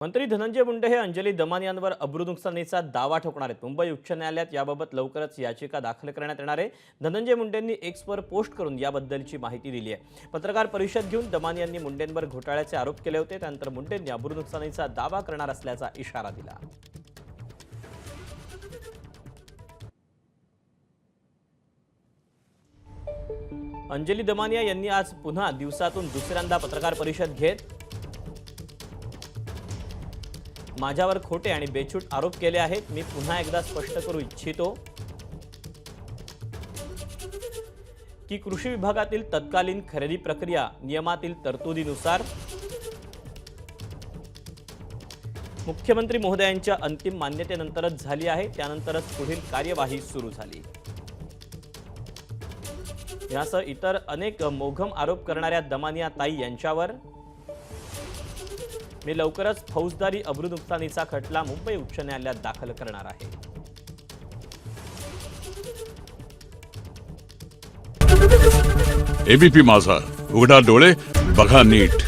मंत्री धनंजय मुंडे हे अंजली दमानियांवर अब्रू नुकसानीचा दावा ठोकणार आहेत। मुंबई उच्च न्यायालयात याबाबत लवकरच याचिका दाखल करण्यात येणार आहे। धनंजय मुंडेंनी एक्सवर पोस्ट करून याबद्दलची माहिती दिली आहे। पत्रकार परिषद घेऊन दमानियांनी मुंडेंवर घोटाळ्याचे आरोप केले होते। त्यानंतर मुंडेंनी अब्रू नुकसानीचा दावा करणार असल्याचा इशारा दिला। अंजली दमानिया यांनी आज पुन्हा दिवसातून दुसऱ्यांदा पत्रकार परिषद घेत माझ्यावर खोटे आणि बेछूट आरोप केले आहेत। मी पुन्हा एकदा स्पष्ट करू इच्छितो की कृषी विभागातील तत्कालीन खरेदी प्रक्रिया नियमातील तरतुदीनुसार मुख्यमंत्री महोदयांच्या अंतिम मान्यतेनंतरच झाली आहे। त्यानंतरच पुढील कार्यवाही सुरू झाली। यासह इतर अनेक मोघम आरोप करणाऱ्या दमानिया ताई यांच्यावर मी लवकरच फौजदारी अब्रू नुकसानीचा खटला मुंबई उच्च न्यायालयात दाखल करणार आहे। एबीपी माझा, उघडा डोळे बघा नीट।